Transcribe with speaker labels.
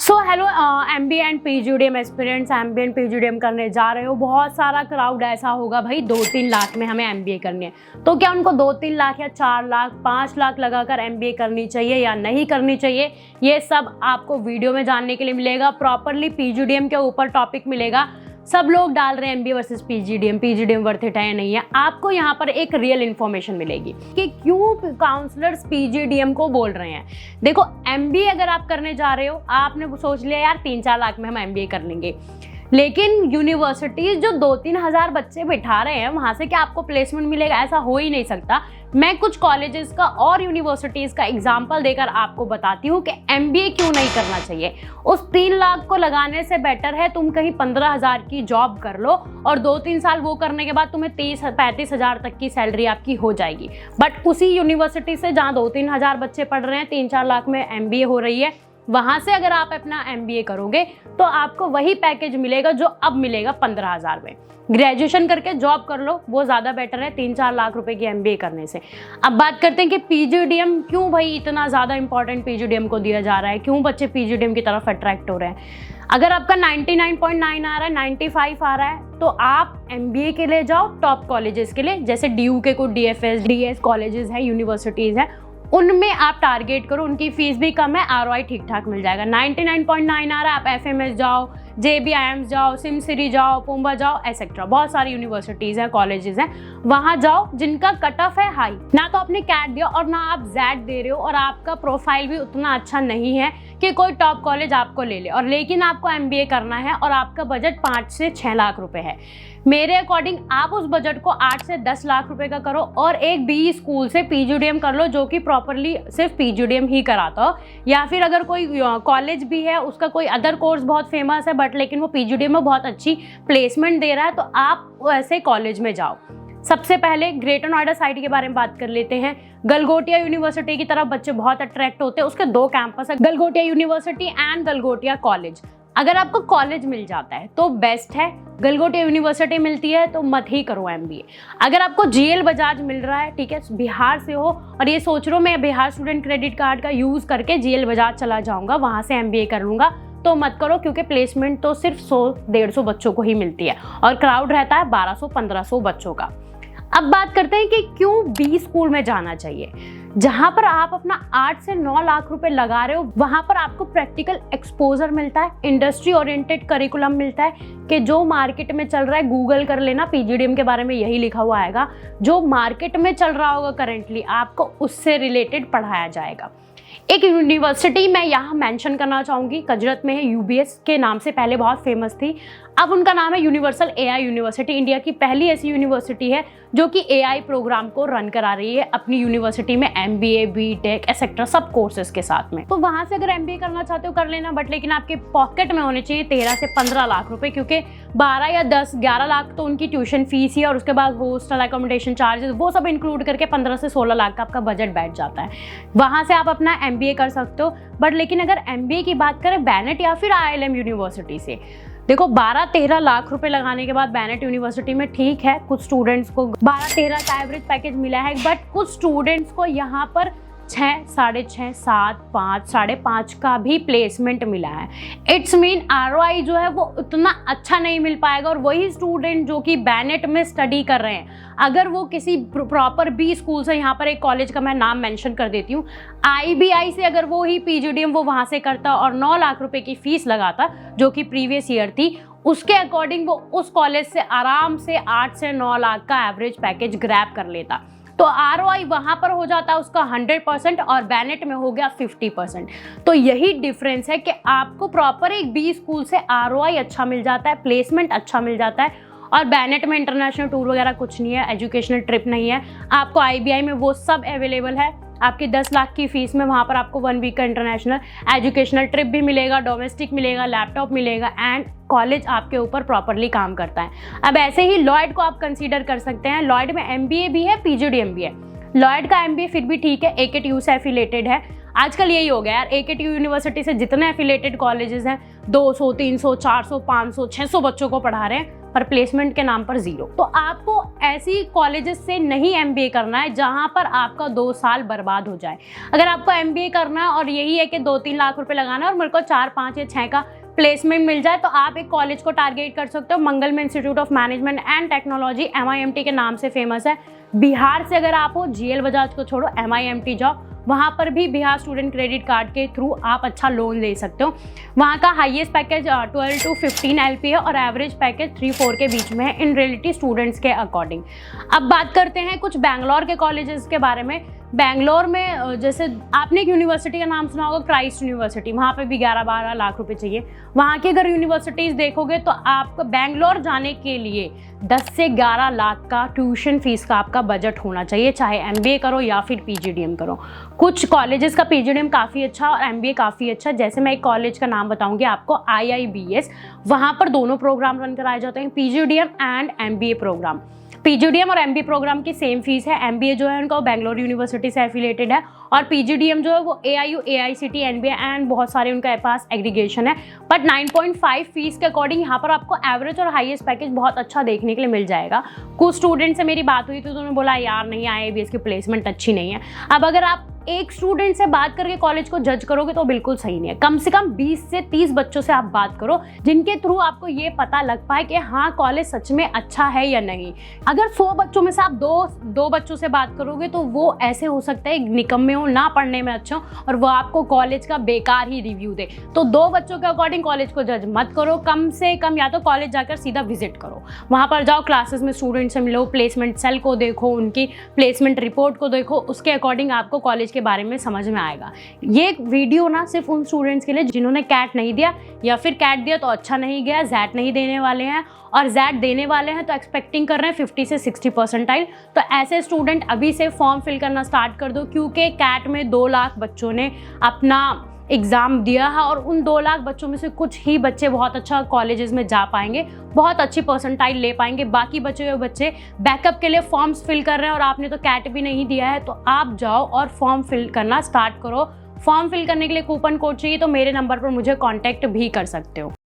Speaker 1: So hello MBA and PGDM aspirants, MBA and PGDM करने जा रहे हो। बहुत सारा क्राउड ऐसा होगा भाई 2-3 लाख में हमें एमबीए करनी है, तो क्या उनको 2-3 लाख या 4 लाख 5 लाख लगाकर एमबीए करनी चाहिए या नहीं करनी चाहिए, ये सब आपको वीडियो में जानने के लिए मिलेगा। प्रॉपरली पीजीडीएम के ऊपर टॉपिक मिलेगा। सब लोग डाल रहे हैं MBA versus PGDM worth it है या नहीं है। आपको यहाँ पर एक रियल इन्फॉर्मेशन मिलेगी कि क्यों काउंसलर्स पीजीडीएम को बोल रहे हैं। देखो, एमबीए अगर आप करने जा रहे हो, आपने सोच लिया यार 3-4 लाख में हम एमबीए कर लेंगे, लेकिन यूनिवर्सिटीज जो 2-3 हज़ार बच्चे बिठा रहे हैं, वहां से क्या आपको प्लेसमेंट मिलेगा? ऐसा हो ही नहीं सकता। मैं कुछ कॉलेजेस का और यूनिवर्सिटीज का एग्जांपल देकर आपको बताती हूँ कि एमबीए क्यों नहीं करना चाहिए। उस 3 लाख को लगाने से बेटर है तुम कहीं 15,000 की जॉब कर लो और 2-3 साल वो करने के बाद तुम्हें 30-35 हज़ार तक की सैलरी आपकी हो जाएगी। बट उसी यूनिवर्सिटी से जहाँ 2-3 हज़ार बच्चे पढ़ रहे हैं, 3-4 लाख में एमबीए हो रही है, वहां से अगर आप अपना एमबीए करोगे तो आपको वही पैकेज मिलेगा जो अब मिलेगा 15,000 में। ग्रेजुएशन करके जॉब कर लो, वो ज़्यादा बेटर है 3-4 लाख रुपए की एमबीए करने से। अब बात करते हैं कि पीजीडीएम क्यों भाई इतना ज़्यादा इंपॉर्टेंट पीजीडीएम को दिया जा रहा है, क्यों बच्चे पीजीडीएम की तरफ अट्रैक्ट हो रहे हैं। अगर आपका 99.9 आ रहा है, 95 आ रहा है, तो आप एमबीए के लिए जाओ टॉप कॉलेजेस के लिए, जैसे डीयू के कुछ डीएफएस डीएस कॉलेजेस हैं, यूनिवर्सिटीज़ हैं, उनमें आप टारगेट करो। उनकी फीस भी कम है, आरओआई ठीक ठाक मिल जाएगा। 99.9 आ रहा है, आप एफएमएस जाओ, जेबीआईएम्स जाओ, सिमसिरी जाओ, पुम्बा जाओ, एसेट्रा। बहुत सारी यूनिवर्सिटीज़ हैं, कॉलेजेस हैं, वहाँ जाओ जिनका कट ऑफ है हाई। ना तो आपने कैट दिया और ना आप जैड दे रहे हो, और आपका प्रोफाइल भी उतना अच्छा नहीं है कि कोई टॉप कॉलेज आपको ले ले, और लेकिन आपको एमबीए करना है और आपका बजट 5 से 6 लाख रुपए है। मेरे अकॉर्डिंग आप उस बजट को 8 से 10 लाख रुपए का करो और एक बी स्कूल से पीजीडीएम कर लो जो कि प्रॉपरली सिर्फ पीजीडीएम ही कराता हो, या फिर अगर कोई कॉलेज भी है उसका कोई अदर कोर्स बहुत फेमस है बट लेकिन वो पीजीडीएम में बहुत अच्छी प्लेसमेंट दे रहा है, तो आप ऐसे कॉलेज में जाओ। सबसे पहले ग्रेटर नोएडा साइड के बारे में बात कर लेते हैं। गलगोटिया यूनिवर्सिटी की तरफ बच्चे बहुत अट्रैक्ट होते हैं। उसके 2 कैंपस है, Galgotia university and Galgotia college. अगर आपको कॉलेज मिल जाता है तो बेस्ट है, गलगोटिया यूनिवर्सिटी मिलती है तो मत ही करो एमबीए। अगर आपको जीएल बजाज मिल रहा है, ठीक है, बिहार से हो और ये सोच रहे हो मैं बिहार स्टूडेंट क्रेडिट कार्ड का यूज़ करके जीएल बजाज चला जाऊँगा, वहाँ से एमबीए कर लूँगा, तो मत करो, क्योंकि प्लेसमेंट तो सिर्फ 100-150 बच्चों को ही मिलती है और क्राउड रहता है 1200-1500 बच्चों का। अब बात करते हैं कि क्यों बी स्कूल में जाना चाहिए। जहां पर आप अपना 8 से 9 लाख रुपए लगा रहे हो, वहां पर आपको प्रैक्टिकल एक्सपोजर मिलता है, इंडस्ट्री ओरिएंटेड करिकुलम मिलता है कि जो मार्केट में चल रहा है, गूगल कर लेना, पीजीडीएम के बारे में यही लिखा हुआ आएगा, जो मार्केट में चल रहा होगा करेंटली आपको उससे रिलेटेड पढ़ाया जाएगा। एक यूनिवर्सिटी मैं यहाँ मेंशन करना चाहूँगी, कजरत में है, यूबीएस के नाम से पहले बहुत फेमस थी, अब उनका नाम है यूनिवर्सल एआई यूनिवर्सिटी। इंडिया की पहली ऐसी यूनिवर्सिटी है जो कि एआई प्रोग्राम को रन करा रही है अपनी यूनिवर्सिटी में, एमबीए, बीटेक, एसेट्रा सब कोर्सेज के साथ में। तो वहाँ से अगर एमबीए करना चाहते हो कर लेना, बट लेकिन आपके पॉकेट में होने चाहिए 13 से 15 लाख रुपए, क्योंकि 12 या 10-11 लाख तो उनकी ट्यूशन फीस ही है और उसके बाद हॉस्टल अकोमोडेशन चार्जेस वो सब इंक्लूड करके 15 से 16 लाख का आपका बजट बैठ जाता है। वहाँ से आप अपना एमबीए कर सकते हो। बट लेकिन अगर एमबीए की बात करें बैनेट या फिर आईएलएम यूनिवर्सिटी से, देखो 12-13 लाख रुपए लगाने के बाद बैनेट यूनिवर्सिटी में ठीक है, कुछ स्टूडेंट्स को 12-13 का एवरेज पैकेज मिला है, बट कुछ स्टूडेंट्स को यहाँ पर 6, 6.5, 7, 5, 5.5 का भी प्लेसमेंट मिला है। इट्स मीन आरओआई जो है वो उतना अच्छा नहीं मिल पाएगा। और वही स्टूडेंट जो कि बैनेट में स्टडी कर रहे हैं, अगर वो किसी प्रॉपर बी स्कूल से, यहाँ पर एक कॉलेज का मैं नाम मेंशन कर देती हूँ, आईबीआई से अगर वो ही पीजीडीएम वो वहाँ से करता और 9 लाख रुपए की फीस लगाता जो कि प्रीवियस ईयर थी, उसके अकॉर्डिंग वो उस कॉलेज से आराम से 8 से 9 लाख का एवरेज पैकेज ग्रैब कर लेता। तो आरओआई वहाँ पर हो जाता है उसका 100% और बैनेट में हो गया 50%। तो यही डिफरेंस है कि आपको प्रॉपर एक बी स्कूल से आरओआई अच्छा मिल जाता है, प्लेसमेंट अच्छा मिल जाता है, और बैनेट में इंटरनेशनल टूर वगैरह कुछ नहीं है, एजुकेशनल ट्रिप नहीं है। आपको आईबीआई में वो सब अवेलेबल है। आपकी 10 लाख की फीस में वहाँ पर आपको 1 वीक का इंटरनेशनल एजुकेशनल ट्रिप भी मिलेगा, डोमेस्टिक मिलेगा, लैपटॉप मिलेगा, एंड कॉलेज आपके ऊपर प्रॉपरली काम करता है। अब ऐसे ही लॉयड को आप कंसीडर कर सकते हैं। लॉयड में एमबीए भी है, पीजीडीएम भी है। लॉयड का एमबीए फिर भी ठीक है, एकेटीयू से एफिलेटेड है। आजकल यही हो गया यार, एकेटीयू यूनिवर्सिटी से जितने एफिलेटेड कॉलेजेस हैं 200, 300, 400, 500, 600 बच्चों को पढ़ा रहे हैं, पर प्लेसमेंट के नाम पर 0। तो आपको ऐसी कॉलेजेस से नहीं MBA करना है जहाँ पर आपका 2 साल बर्बाद हो जाए। अगर आपको MBA करना है और यही है कि 2-3 लाख रुपए लगाना है और मेरे को 4, 5 या 6 का प्लेसमेंट मिल जाए, तो आप एक कॉलेज को टारगेट कर सकते हो। मंगल में institute of management and technology MIMT के नाम से फेमस है। बिहार से अगर आप हो, GL बजाज को छोड़ो, MIMT जाओ, वहाँ पर भी बिहार स्टूडेंट क्रेडिट कार्ड के थ्रू आप अच्छा लोन ले सकते हो। वहाँ का हाईएस्ट पैकेज 12 to 15 LP है और एवरेज पैकेज 3-4 के बीच में है इन रियलिटी स्टूडेंट्स के अकॉर्डिंग। अब बात करते हैं कुछ बैंगलोर के कॉलेजेस के बारे में। बैंगलोर में जैसे आपने एक यूनिवर्सिटी का नाम सुना होगा, क्राइस्ट यूनिवर्सिटी, वहाँ पे भी 11-12 लाख रुपए चाहिए। वहाँ की अगर यूनिवर्सिटीज़ देखोगे तो आपको बैंगलोर जाने के लिए 10 से 11 लाख का ट्यूशन फीस का आपका बजट होना चाहिए, चाहे MBA करो या फिर PGDM करो। कुछ कॉलेजेस का PGDM काफ़ी अच्छा और MBA काफ़ी अच्छा। जैसे मैं एक कॉलेज का नाम बताऊँगी आपको, IIBS, वहाँ पर दोनों प्रोग्राम रन कराए जाते हैं, PGDM and MBA programme. PGDM और MBA प्रोग्राम की सेम फीस है। MBA जो है उनका वो बेंगलोर यूनिवर्सिटी से एफिलेटेड है और PGDM जो है वो AIU, AICT, NBA एंड बहुत सारे उनका पास एग्रीगेशन है। बट 9.5 फीस के अकॉर्डिंग यहाँ पर आपको एवरेज और हाईएस्ट पैकेज बहुत अच्छा देखने के लिए मिल जाएगा। कुछ स्टूडेंट से मेरी बात हुई तो उन्होंने बोला यार नहीं, IIBS की प्लेसमेंट अच्छी नहीं है। अब अगर आप एक स्टूडेंट से बात करके कॉलेज को जज करोगे तो बिल्कुल सही नहीं है। कम से कम 20 से 30 बच्चों से आप बात करो जिनके थ्रू आपको ये पता लग पाए कि हाँ कॉलेज सच में अच्छा है या नहीं। अगर 100 बच्चों में से आप दो बच्चों से बात करोगे तो वो ऐसे हो सकता है निकम्मे हो, ना पढ़ने में अच्छे हो और वो आपको कॉलेज का बेकार ही रिव्यू दे। तो 2 बच्चों के अकॉर्डिंग कॉलेज को जज मत करो। कम से कम या तो कॉलेज जाकर सीधा विजिट करो, वहाँ पर जाओ, क्लासेस में स्टूडेंट से मिलो, प्लेसमेंट सेल को देखो, उनकी प्लेसमेंट रिपोर्ट को देखो, उसके अकॉर्डिंग आपको कॉलेज के बारे में समझ में आएगा। ये वीडियो ना सिर्फ उन स्टूडेंट्स के लिए जिन्होंने कैट नहीं दिया या फिर कैट दिया तो अच्छा नहीं गया, जैट नहीं देने वाले हैं और जैट देने वाले हैं तो एक्सपेक्टिंग कर रहे हैं 50 से 60 परसेंटाइल। तो ऐसे स्टूडेंट अभी से फॉर्म फिल करना स्टार्ट कर दो, क्योंकि कैट में 2 लाख बच्चों ने अपना एग्ज़ाम दिया है और उन 2 लाख बच्चों में से कुछ ही बच्चे बहुत अच्छा कॉलेजेस में जा पाएंगे, बहुत अच्छी परसेंटाइल ले पाएंगे। बाकी बचे बच्चे बैकअप के लिए फॉर्म्स फिल कर रहे हैं और आपने तो कैट भी नहीं दिया है, तो आप जाओ और फॉर्म फिल करना स्टार्ट करो। फॉर्म फिल करने के लिए कूपन कोड चाहिए तो मेरे नंबर पर मुझे कॉन्टैक्ट भी कर सकते हो।